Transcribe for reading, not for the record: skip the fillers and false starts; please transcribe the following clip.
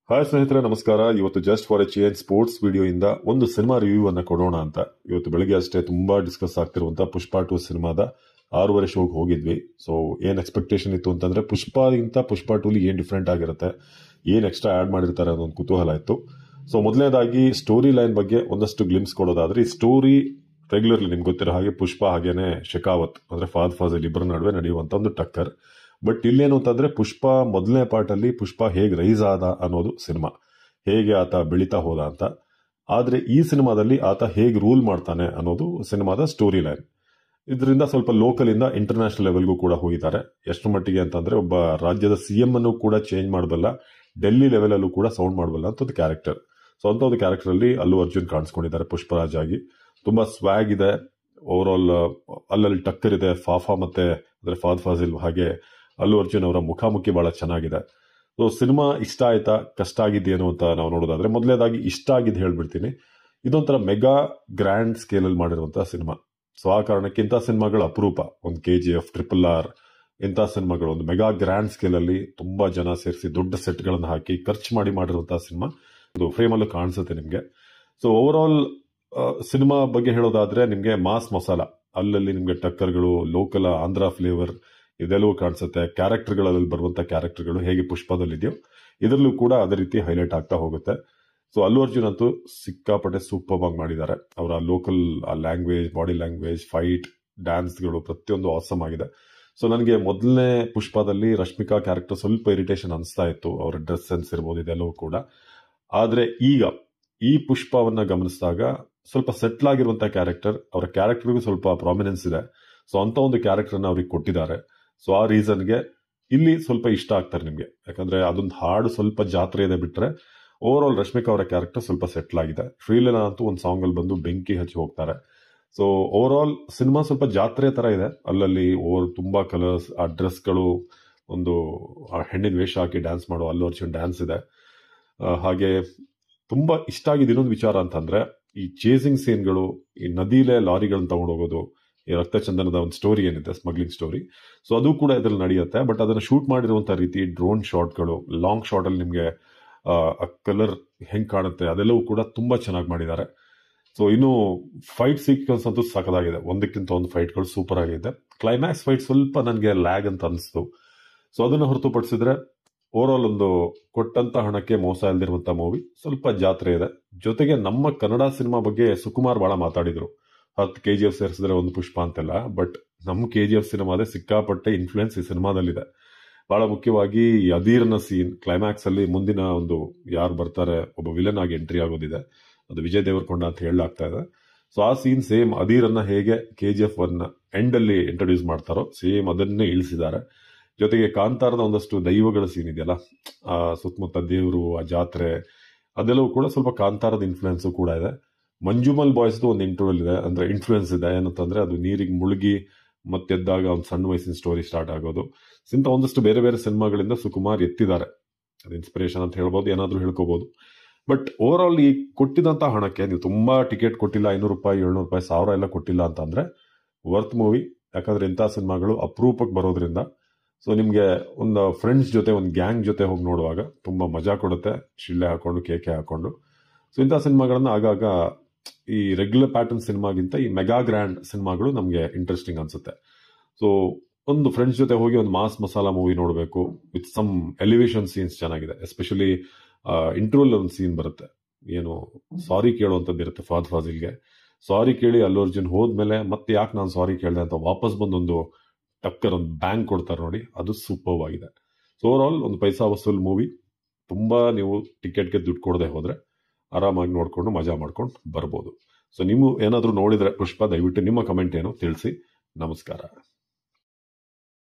Hi ಸ್ನೇಹಿತರೆ, ನಮಸ್ಕಾರ. ಇವತ್ತು just for A change sports video ಇಂದ ಒಂದು ಸಿನಿಮಾ ರಿವ್ಯೂ ಅನ್ನ ಕೊಡೋಣ ಅಂತ. ಇವತ್ತು ಬೆಳಗ್ಗೆ ಅಷ್ಟೇ ತುಂಬಾ ಡಿಸ್ಕಸ್ ಆಗ್ತಿರುವಂತ ಪುಷ್ಪಾ 2 ಸಿನಿಮಾದ 6:30 ಶೋಗೆ ಹೋಗಿದ್ವಿ. ಸೊ ಏನ್ ಎಕ್ಸ್ಪೆಕ್ಟೇಷನ್ ಇತ್ತು ಅಂತಂದ್ರೆ ಪುಷ್ಪಾಗಿಂತ ಪುಷ್ಪಾ 2 ಏನ್ ಡಿಫ್ರೆಂಟ್ ಆಗಿರುತ್ತೆ, ಏನ್ ಎಕ್ಸ್ಟ್ರಾ ಆಡ್ ಮಾಡಿರ್ತಾರೆ ಅನ್ನೋ ಒಂದು ಕುತೂಹಲ ಇತ್ತು. ಸೊ ಮೊದಲನೇದಾಗಿ ಸ್ಟೋರಿ ಲೈನ್ ಬಗ್ಗೆ ಒಂದಷ್ಟು ಗ್ಲಿಮ್ಸ್ ಕೊಡೋದಾದ್ರೆ, ಈ ಸ್ಟೋರಿ ರೆಗ್ಯುಲರ್ಲಿ ನಿಮ್ಗೆ ಗೊತ್ತಿರೋ ಹಾಗೆ ಪುಷ್ಪಾ ಹಾಗೇನೆ ಶೆಕಾವತ್ ಅಂದ್ರೆ ಫಾದ್ ಫಾಜಿಲ್ ಇಬ್ಬರ ನಡುವೆ ನಡೆಯುವಂತ ಒಂದು ಟಕ್ಕರ್. ಬಟ್ ಇಲ್ಲೇನು ಅಂತಂದ್ರೆ ಪುಷ್ಪಾ ಮೊದಲನೇ ಪಾರ್ಟ್ ಅಲ್ಲಿ ಪುಷ್ಪಾ ಹೇಗೆ ರೈಸ್ ಆದ ಅನ್ನೋದು ಸಿನಿಮಾ, ಹೇಗೆ ಆತ ಬೆಳೀತಾ ಹೋದ ಅಂತ. ಆದ್ರೆ ಈ ಸಿನಿಮಾದಲ್ಲಿ ಆತ ಹೇಗೆ ರೂಲ್ ಮಾಡ್ತಾನೆ ಅನ್ನೋದು ಸಿನಿಮಾದ ಸ್ಟೋರಿ ಲೈನ್. ಇದರಿಂದ ಸ್ವಲ್ಪ ಲೋಕಲ್ ಇಂದ ಇಂಟರ್ನ್ಯಾಷನಲ್ ಲೆವೆಲ್ಗೂ ಕೂಡ ಹೋಗಿದ್ದಾರೆ. ಎಷ್ಟು ಮಟ್ಟಿಗೆ ಅಂತಂದ್ರೆ ಒಬ್ಬ ರಾಜ್ಯದ ಸಿಎಂ ಅನ್ನು ಕೂಡ ಚೇಂಜ್ ಮಾಡಬಲ್ಲ, ಡೆಲ್ಲಿ ಲೆವೆಲ್ ಅಲ್ಲೂ ಕೂಡ ಸೌಂಡ್ ಮಾಡಬಲ್ಲ ಅಂತ ಒಂದು ಕ್ಯಾರೆಕ್ಟರ್. ಸೊ ಅಂತ ಒಂದು ಕ್ಯಾರೆಕ್ಟರ್ ಅಲ್ಲಿ ಅಲ್ಲು ಅರ್ಜುನ್ ಕಾಣಿಸ್ಕೊಂಡಿದ್ದಾರೆ ಪುಷ್ಪರಾಜ್ ಆಗಿ. ತುಂಬಾ ಸ್ವ್ಯಾಗ್ ಇದೆ, ಓವರ್ ಆಲ್ ಅಲ್ಲಲ್ಲಿ ಟಕ್ಕರ್ ಇದೆ. ಫಾಫಾ ಮತ್ತೆ ಅಂದ್ರೆ ಫಾದ್ ಫಾಜಿಲ್ ಹಾಗೆ ಅಲ್ಲು ಅರ್ಜುನ್ ಅವರ ಮುಖಾಮುಖಿ ಬಹಳ ಚೆನ್ನಾಗಿದೆ. ಸೊ ಸಿನಿಮಾ ಇಷ್ಟ ಆಯ್ತಾ, ಕಷ್ಟ ಆಗಿದ್ದೇನು ಅಂತ ನಾವು ನೋಡೋದಾದ್ರೆ, ಮೊದಲನೇದಾಗಿ ಇಷ್ಟ ಆಗಿದ್ದು ಹೇಳ್ಬಿಡ್ತೀನಿ. ಇದೊಂಥರ ಮೆಗಾ ಗ್ರ್ಯಾಂಡ್ ಸ್ಕೇಲ್ ಅಲ್ಲಿ ಮಾಡಿರುವಂತಹ ಸಿನಿಮಾ. ಸೊ ಆ ಕಾರಣಕ್ಕೆ ಇಂಥ ಸಿನಿಮಾಗಳು ಅಪರೂಪ. ಒಂದು KGF, RRR ಇಂಥ ಸಿನಿಮಾಗಳು ಒಂದು ಮೆಗಾ ಗ್ರ್ಯಾಂಡ್ ಸ್ಕೇಲ್ ಅಲ್ಲಿ ತುಂಬಾ ಜನ ಸೇರಿಸಿ ದೊಡ್ಡ ಸೆಟ್ ಗಳನ್ನ ಹಾಕಿ ಖರ್ಚು ಮಾಡಿರುವಂತಹ ಸಿನಿಮಾ. ಇದು ಫ್ರೇಮ್ ಅಲ್ಲೂ ಕಾಣಿಸುತ್ತೆ ನಿಮ್ಗೆ. ಸೊ ಓವರ್ ಆಲ್ ಸಿನಿಮಾ ಬಗ್ಗೆ ಹೇಳೋದಾದ್ರೆ, ನಿಮ್ಗೆ ಮಾಸ್ ಮಸಾಲ, ಅಲ್ಲಲ್ಲಿ ನಿಮ್ಗೆ ಟಕ್ಕರ್ಗಳು, ಲೋಕಲ್ ಆಂಧ್ರ ಫ್ಲೇವರ್ ಇದೆಲ್ಲವೂ ಕಾಣಿಸುತ್ತೆ. ಕ್ಯಾರೆಕ್ಟರ್ಗಳಲ್ಲಿ ಬರುವಂತ ಕ್ಯಾರೆಕ್ಟರ್ಗಳು ಹೇಗೆ ಪುಷ್ಪದಲ್ಲಿದೆಯೋ ಇದರಲ್ಲೂ ಕೂಡ ಅದೇ ರೀತಿ ಹೈಲೈಟ್ ಆಗ್ತಾ ಹೋಗುತ್ತೆ. ಸೊ ಅಲ್ಲು ಅರ್ಜುನ್ ಅಂತೂ ಸಿಕ್ಕಾಪಟ್ಟೆ ಸೂಪರ್ ಆಗಿ ಮಾಡಿದ್ದಾರೆ. ಅವರ local language, body language, fight, ಡ್ಯಾನ್ಸ್ಗಳು ಪ್ರತಿಯೊಂದು ಆಸಮ್ ಆಗಿದೆ. ಸೊ ನನಗೆ ಮೊದಲನೇ ಪುಷ್ಪದಲ್ಲಿ ರಶ್ಮಿಕಾ ಕ್ಯಾರೆಕ್ಟರ್ ಸ್ವಲ್ಪ ಇರಿಟೇಷನ್ ಅನಿಸ್ತಾ ಇತ್ತು, ಅವರ ಡ್ರೆಸ್ ಸೆನ್ಸ್ ಇರ್ಬೋದು ಇದೆಲ್ಲವೂ ಕೂಡ. ಆದ್ರೆ ಈಗ ಈ ಪುಷ್ಪವನ್ನ ಗಮನಿಸಿದಾಗ ಸ್ವಲ್ಪ ಸೆಟ್ಲ್ ಆಗಿರುವಂತಹ ಕ್ಯಾರೆಕ್ಟರ್, ಅವರ ಕ್ಯಾರೆಕ್ಟರ್ಗೂ ಸ್ವಲ್ಪ ಪ್ರಾಮಿನೆನ್ಸ್ ಇದೆ. ಸೊ ಅಂತ ಒಂದು ಕ್ಯಾರೆಕ್ಟರ್ ಅನ್ನ ಅವ್ರಿಗೆ ಕೊಟ್ಟಿದ್ದಾರೆ. ಸೊ ಆ ರೀಸನ್ಗೆ ಇಲ್ಲಿ ಸ್ವಲ್ಪ ಇಷ್ಟ ಆಗ್ತಾರೆ ನಿಮ್ಗೆ. ಯಾಕಂದ್ರೆ ಅದೊಂದು ಹಾಡು ಸ್ವಲ್ಪ ಜಾತ್ರೆ ಇದೆ ಬಿಟ್ರೆ ಓವರ್ ಆಲ್ ರಶ್ಮಿಕಾ ಅವರ ಕ್ಯಾರೆಕ್ಟರ್ ಸ್ವಲ್ಪ ಸೆಟ್ಲ್ ಆಗಿದೆ. ಶ್ರೀಲೀಲಾ ಅಂತೂ ಒಂದು ಸಾಂಗ್ ಅಲ್ಲಿ ಬಂದು ಬೆಂಕಿ ಹಚ್ಚಿ ಹೋಗ್ತಾರೆ. ಸೊ ಓವರ್ ಆಲ್ ಸಿನಿಮಾ ಸ್ವಲ್ಪ ಜಾತ್ರೆ ತರ ಇದೆ. ಅಲ್ಲಲ್ಲಿ ತುಂಬಾ ಕಲರ್ಸ್, ಆ ಡ್ರೆಸ್ಗಳು, ಒಂದು ಹೆಣ್ಣಿನ ವೇಷ ಹಾಕಿ ಡ್ಯಾನ್ಸ್ ಮಾಡೋ ಅಲ್ಲು ಅರ್ಜುನ್ ಡ್ಯಾನ್ಸ್ ಇದೆ. ಹಾಗೆ ತುಂಬಾ ಇಷ್ಟ ಆಗಿದ್ದು ಇನ್ನೊಂದು ವಿಚಾರ ಅಂತಂದ್ರೆ, ಈ ಚೇಸಿಂಗ್ ಸೀನ್ಗಳು, ಈ ನದಿಲೇ ಲಾರಿಗಳನ್ನ ತಗೊಂಡು ಹೋಗೋದು, ಈ ರಕ್ತಚಂದನದ ಒಂದು ಸ್ಟೋರಿ ಏನಿದೆ, ಸ್ಮಗ್ಲಿಂಗ್ ಸ್ಟೋರಿ, ಸೊ ಅದು ಕೂಡ ಇದ್ರಲ್ಲಿ ನಡೆಯುತ್ತೆ. ಬಟ್ ಅದನ್ನ ಶೂಟ್ ಮಾಡಿರುವಂತಹ ರೀತಿ, ಡ್ರೋನ್ ಶಾಟ್ಗಳು, ಲಾಂಗ್ ಶಾಟ್ ಅಲ್ಲಿ ನಿಮ್ಗೆ ಕಲರ್ ಹೆಂಗ್ ಕಾಣುತ್ತೆ ಅದೆಲ್ಲವೂ ಕೂಡ ತುಂಬಾ ಚೆನ್ನಾಗಿ ಮಾಡಿದ್ದಾರೆ. ಸೊ ಇನ್ನು ಫೈಟ್ ಸೀಕ್ವೆನ್ಸ್ ಅಂತೂ ಸಾಕದಾಗಿದೆ. ಒಂದಕ್ಕಿಂತ ಒಂದು ಫೈಟ್ಗಳು ಸೂಪರ್ ಆಗಿದೆ. ಕ್ಲೈಮ್ಯಾಕ್ಸ್ ಫೈಟ್ ಸ್ವಲ್ಪ ನನಗೆ ಲ್ಯಾಗ್ ಅಂತ ಅನಿಸ್ತು. ಸೊ ಅದನ್ನು ಹೊರತುಪಡಿಸಿದ್ರೆ ಓವರ್ ಆಲ್ ಒಂದು ಕೊಟ್ಟಂತ ಹಣಕ್ಕೆ ಮೋಸ ಇಲ್ದಿರುವಂತಹ ಮೂವಿ. ಸ್ವಲ್ಪ ಜಾತ್ರೆ ಇದೆ. ಜೊತೆಗೆ ನಮ್ಮ ಕನ್ನಡ ಸಿನಿಮಾ ಬಗ್ಗೆ ಸುಕುಮಾರ್ ಬಹಳ ಮಾತಾಡಿದ್ರು. 10 KGF ಸೇರಿಸಿದ್ರೆ ಒಂದು ಪುಷ್ಪ ಅಂತೆಲ್ಲ. ಬಟ್ ನಮ್ಮ KGF ಸಿನಿಮಾದೇ ಸಿಕ್ಕಾಪಟ್ಟೆ ಇನ್ಫ್ಲೂಯೆನ್ಸ್ ಈ ಸಿನಿಮಾದಲ್ಲಿದೆ. ಬಹಳ ಮುಖ್ಯವಾಗಿ ಅಧೀರ್ನ ಸೀನ್ ಕ್ಲೈಮ್ಯಾಕ್ಸ್ ಅಲ್ಲಿ ಮುಂದಿನ ಒಂದು ಯಾರು ಬರ್ತಾರೆ, ಒಬ್ಬ ವಿಲನ್ ಆಗಿ ಎಂಟ್ರಿ ಆಗೋದಿದೆ, ಅದು ವಿಜಯ್ ದೇವರಕೊಂಡ ಅಂತ ಹೇಳಲಾಗ್ತಾ ಇದೆ. ಸೊ ಆ ಸೀನ್ ಸೇಮ್ ಅಧೀರನ್ನ ಹೇಗೆ KGF 1 ಎಂಡ್ ಅಲ್ಲಿ ಇಂಟ್ರೊಡ್ಯೂಸ್ ಮಾಡ್ತಾರೋ ಸೇಮ್ ಅದನ್ನೇ ಇಳಿಸಿದ್ದಾರೆ. ಜೊತೆಗೆ ಕಾಂತಾರದ ಒಂದಷ್ಟು ದೈವಗಳ ಸೀನ್ ಇದೆಯಲ್ಲ, ಆ ಸುತ್ತಮುತ್ತ ದೇವರು, ಆ ಜಾತ್ರೆ, ಅದೆಲ್ಲವೂ ಕೂಡ ಸ್ವಲ್ಪ ಕಾಂತಾರದ ಇನ್ಫ್ಲೂಯೆನ್ಸ್ ಕೂಡ ಇದೆ. ಮಂಜುಮಲ್ ಬಾಯ್ಸ್ ಒಂದು ಇಂಟರ್ವಲ್ ಇದೆ, ಅಂದ್ರೆ ಇನ್ಫ್ಲೂಯೆನ್ಸ್ ಇದೆ. ಏನಂತಂದ್ರೆ ಅದು ನೀರಿಗೆ ಮುಳುಗಿ ಮತ್ತೆದ್ದಾಗ ಒಂದು ಸಣ್ಣ ವಯಸ್ಸಿನ ಸ್ಟೋರಿ ಸ್ಟಾರ್ಟ್ ಆಗೋದು. ಇಂಥ ಒಂದಷ್ಟು ಬೇರೆ ಬೇರೆ ಸಿನಿಮಾಗಳಿಂದ ಸುಕುಮಾರ್ ಎತ್ತಿದ್ದಾರೆ. ಅದು ಇನ್ಸ್ಪಿರೇಷನ್ ಅಂತ ಹೇಳ್ಬೋದು, ಏನಾದ್ರೂ ಹೇಳ್ಕೋಬಹುದು. ಬಟ್ ಓವರ್ ಆಲ್ ಈ ಕೊಟ್ಟಿದಂತ ಹಣಕ್ಕೆ ನೀವು ತುಂಬಾ ಟಿಕೆಟ್ ಕೊಟ್ಟಿಲ್ಲ, 500 ರೂಪಾಯಿ, 700 ರೂಪಾಯಿ, 1000 ಎಲ್ಲ ಕೊಟ್ಟಿಲ್ಲ ಅಂತಂದ್ರೆ ವರ್ತ್ ಮೂವಿ. ಯಾಕಂದ್ರೆ ಇಂಥ ಸಿನಿಮಾಗಳು ಅಪರೂಪಕ್ಕೆ ಬರೋದ್ರಿಂದ. ಸೊ ನಿಮ್ಗೆ ಒಂದು ಫ್ರೆಂಡ್ಸ್ ಜೊತೆ, ಒಂದು ಗ್ಯಾಂಗ್ ಜೊತೆ ಹೋಗಿ ನೋಡುವಾಗ ತುಂಬಾ ಮಜಾ ಕೊಡುತ್ತೆ, ಶಿಳ್ಳೆ ಹಾಕೊಂಡು, ಕೇಕೆ ಹಾಕೊಂಡು. ಸೊ ಇಂಥ ಸಿನಿಮಾಗಳನ್ನ ಆಗಾಗ ಈ ರೆಗ್ಯುಲರ್ ಪ್ಯಾಟರ್ನ್ ಸಿನಿಮಾಗಿಂತ ಈ ಮೆಗಾ ಗ್ರ್ಯಾಂಡ್ ಸಿನಿಮಾಗಳು ನಮಗೆ ಇಂಟ್ರೆಸ್ಟಿಂಗ್ ಅನ್ಸುತ್ತೆ. ಸೊ ಒಂದು ಫ್ರೆಂಡ್ಸ್ ಜೊತೆ ಹೋಗಿ ಒಂದು ಮಾಸ್ ಮಸಾಲಾ ಮೂವಿ ನೋಡಬೇಕು ವಿತ್ ಸಮ್ ಎಲಿವೇಶನ್ ಸೀನ್ಸ್ ಚೆನ್ನಾಗಿದೆ. ಎಸ್ಪೆಷಲಿ ಇಂಟರ್ವಲ್ ಒಂದು ಸೀನ್ ಬರುತ್ತೆ, ಏನು ಸಾರಿ ಕೇಳುವಂಥದ್ದು ಇರುತ್ತೆ ಫಾದ್ ಫಾಜಿಲ್ಗೆ. ಸಾರಿ ಕೇಳಿ ಅಲ್ಲು ಅರ್ಜುನ್ ಹೋದ್ಮೇಲೆ ಮತ್ತೆ ಯಾಕೆ ನಾನು ಸಾರಿ ಕೇಳಿದೆ ಅಂತ ವಾಪಸ್ ಬಂದೊಂದು ಟಕ್ಕರ್, ಒಂದು ಬ್ಯಾಂಗ್ ಕೊಡ್ತಾರೆ ನೋಡಿ, ಅದು ಸೂಪರ್ ಆಗಿದೆ. ಸೊ ಓವರ್ ಆಲ್ ಒಂದು ಪೈಸಾ ವಸೂಲ್ ಮೂವಿ. ತುಂಬಾ ನೀವು ಟಿಕೆಟ್ಗೆ ದುಡ್ಡು ಕೊಡದೆ ಹೋದ್ರೆ ಆರಾಮಾಗಿ ನೋಡ್ಕೊಂಡು ಮಜಾ ಮಾಡ್ಕೊಂಡು ಬರ್ಬೋದು. ಸೊ ನೀವು ಏನಾದರೂ ನೋಡಿದ್ರೆ ಪುಷ್ಪ, ದಯವಿಟ್ಟು ನಿಮ್ಮ ಕಮೆಂಟ್ ಏನು ತಿಳಿಸಿ. ನಮಸ್ಕಾರ.